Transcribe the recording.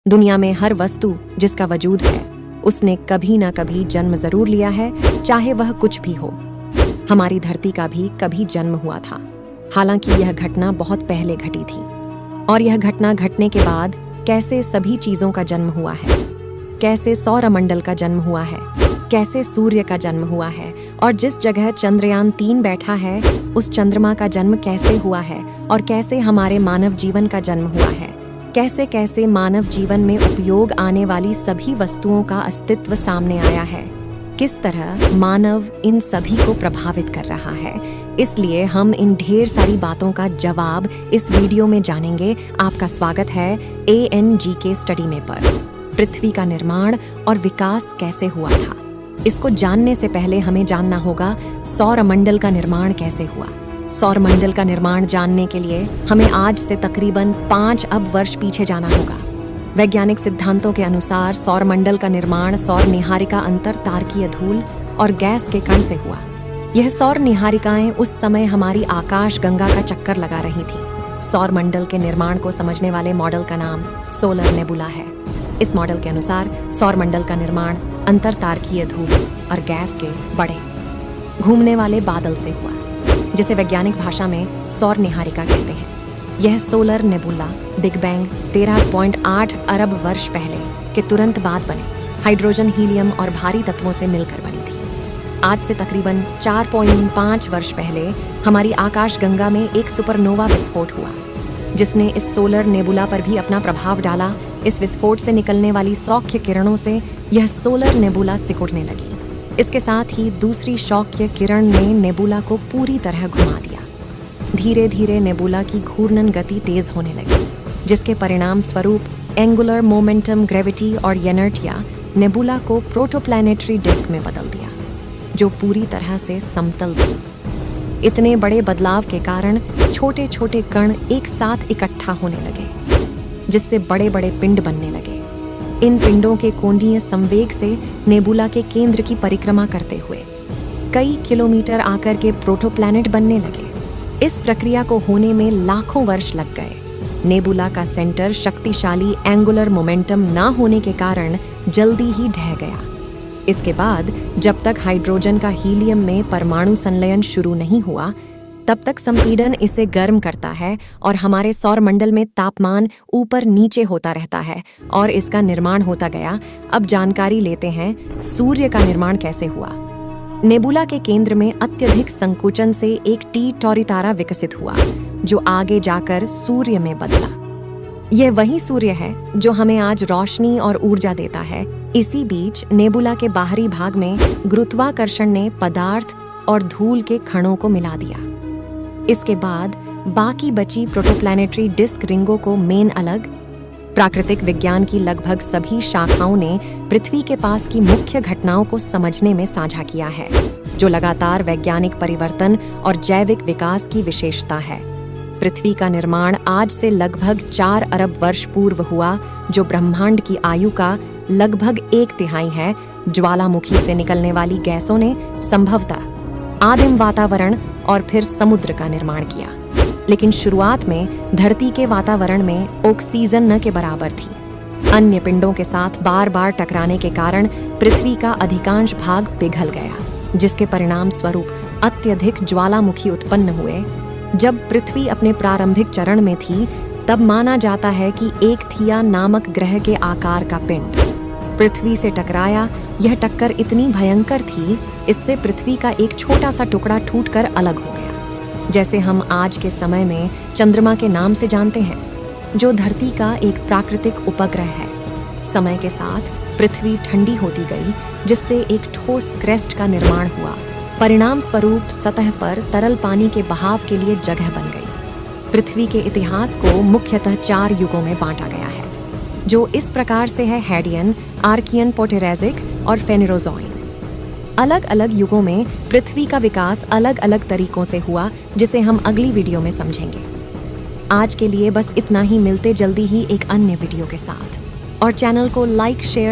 दुनिया में हर वस्तु जिसका वजूद है उसने कभी ना कभी जन्म जरूर लिया है, चाहे वह कुछ भी हो। हमारी धरती का भी कभी जन्म हुआ था, हालांकि यह घटना बहुत पहले घटी थी। और यह घटना घटने के बाद कैसे सभी चीजों का जन्म हुआ है, कैसे सौरमंडल का जन्म हुआ है, कैसे सूर्य का जन्म हुआ है, और जिस जगह चंद्रयान 3 बैठा है उस चंद्रमा का जन्म कैसे हुआ है, और कैसे हमारे मानव जीवन का जन्म हुआ है, कैसे कैसे मानव जीवन में उपयोग आने वाली सभी वस्तुओं का अस्तित्व सामने आया है, किस तरह मानव इन सभी को प्रभावित कर रहा है। इसलिए हम इन ढेर सारी बातों का जवाब इस वीडियो में जानेंगे। आपका स्वागत है ANGK स्टडी में पर। पृथ्वी का निर्माण और विकास कैसे हुआ था, इसको जानने से पहले हमें जानना होगा सौरमंडल का निर्माण कैसे हुआ। सौरमंडल का निर्माण जानने के लिए हमें आज से तकरीबन 5 अरब वर्ष पीछे जाना होगा। वैज्ञानिक सिद्धांतों के अनुसार सौरमंडल का निर्माण सौर निहारिका अंतर तारकीय धूल और गैस के कण से हुआ। यह सौर निहारिकाएं उस समय हमारी आकाश गंगा का चक्कर लगा रही थी। सौरमंडल के निर्माण को समझने वाले मॉडल का नाम सोलर नेबुला है। इस मॉडल के अनुसार सौरमंडल का निर्माण अंतर तारकीय धूल और गैस के बड़े घूमने वाले बादल से हुआ, जिसे वैज्ञानिक भाषा में सौर निहारिका कहते हैं। यह सोलर नेबुला बिग बैंग 13.8 अरब वर्ष पहले के तुरंत बाद बने हाइड्रोजन, हीलियम और भारी तत्वों से मिलकर बनी थी। आज से तकरीबन 4.5 वर्ष पहले हमारी आकाश गंगा में एक सुपरनोवा विस्फोट हुआ, जिसने इस सोलर नेबुला पर भी अपना प्रभाव डाला। इस विस्फोट से निकलने वाली सौख्य किरणों से यह सोलर नेबुला सिकुड़ने लगी। इसके साथ ही दूसरी सौख्य किरण ने नेबुला को पूरी तरह घुमा दिया। धीरे धीरे नेबुला की घूर्णन गति तेज होने लगी, जिसके परिणाम स्वरूप एंगुलर मोमेंटम, ग्रेविटी और इनर्टिया नेबुला को प्रोटोप्लैनेटरी डिस्क में बदल दिया, जो पूरी तरह से समतल थी। इतने बड़े बदलाव के कारण छोटे छोटे कण एक साथ इकट्ठा होने लगे, जिससे बड़े बड़े पिंड बनने लगे। इन पिंडों के कोणीय संवेग से नेबुला के केंद्र की परिक्रमा करते हुए कई किलोमीटर आकर के प्रोटोप्लैनेट बनने लगे। इस प्रक्रिया को होने में लाखों वर्ष लग गए। नेबुला का सेंटर शक्तिशाली एंगुलर मोमेंटम ना होने के कारण जल्दी ही ढह गया। इसके बाद जब तक हाइड्रोजन का हीलियम में परमाणु संलयन शुरू नहीं हुआ, तब तक संपीड़न इसे गर्म करता है और हमारे सौरमंडल में तापमान ऊपर नीचे होता रहता है और इसका निर्माण होता गया। अब जानकारी लेते हैं सूर्य का निर्माण कैसे हुआ। नेबुला के केंद्र में अत्यधिक संकुचन से एक टी टॉरी तारा विकसित हुआ, जो आगे जाकर सूर्य में बदला। यह वही सूर्य है जो हमें आज रोशनी और ऊर्जा देता है। इसी बीच नेबुला के बाहरी भाग में गुरुत्वाकर्षण ने पदार्थ और धूल के कणों को मिला दिया। इसके बाद बाकी बची प्रोटोप्लैनेटरी डिस्क रिंगों को मेन अलग। प्राकृतिक विज्ञान की लगभग सभी शाखाओं ने पृथ्वी के पास की मुख्य घटनाओं को समझने में साझा किया है, जो लगातार वैज्ञानिक परिवर्तन और जैविक विकास की विशेषता है। पृथ्वी का निर्माण आज से लगभग 4 अरब वर्ष पूर्व हुआ, जो ब्रह्मांड की आयु का लगभग 1/3 है। ज्वालामुखी से निकलने वाली गैसों ने संभवतः आदिम वातावरण और फिर समुद्र का निर्माण किया, लेकिन शुरुआत में धरती के वातावरण में ऑक्सीजन न के बराबर थी। अन्य पिंडों के साथ बार बार टकराने के कारण पृथ्वी का अधिकांश भाग पिघल गया, जिसके परिणाम स्वरूप अत्यधिक ज्वालामुखी उत्पन्न हुए। जब पृथ्वी अपने प्रारंभिक चरण में थी, तब माना जाता है कि एक थिया नामक ग्रह के आकार का पिंड पृथ्वी से टकराया। यह टक्कर इतनी भयंकर थी, इससे पृथ्वी का एक छोटा सा टुकड़ा टूटकर अलग हो गया, जैसे हम आज के समय में चंद्रमा के नाम से जानते हैं, जो धरती का एक प्राकृतिक उपग्रह है। समय के साथ पृथ्वी ठंडी होती गई, जिससे एक ठोस क्रेस्ट का निर्माण हुआ। परिणाम स्वरूप सतह पर तरल पानी के बहाव के लिए जगह बन गई। पृथ्वी के इतिहास को मुख्यतः 4 युगों में बांटा गया है, जो इस प्रकार से है: हैडियन, आर्कियन, पोटेरेजिक और फेनेरोज़ोइन। अलग अलग युगों में पृथ्वी का विकास अलग अलग तरीकों से हुआ, जिसे हम अगली वीडियो में समझेंगे। आज के लिए बस इतना ही। मिलते जल्दी ही एक अन्य वीडियो के साथ, और चैनल को लाइक, शेयर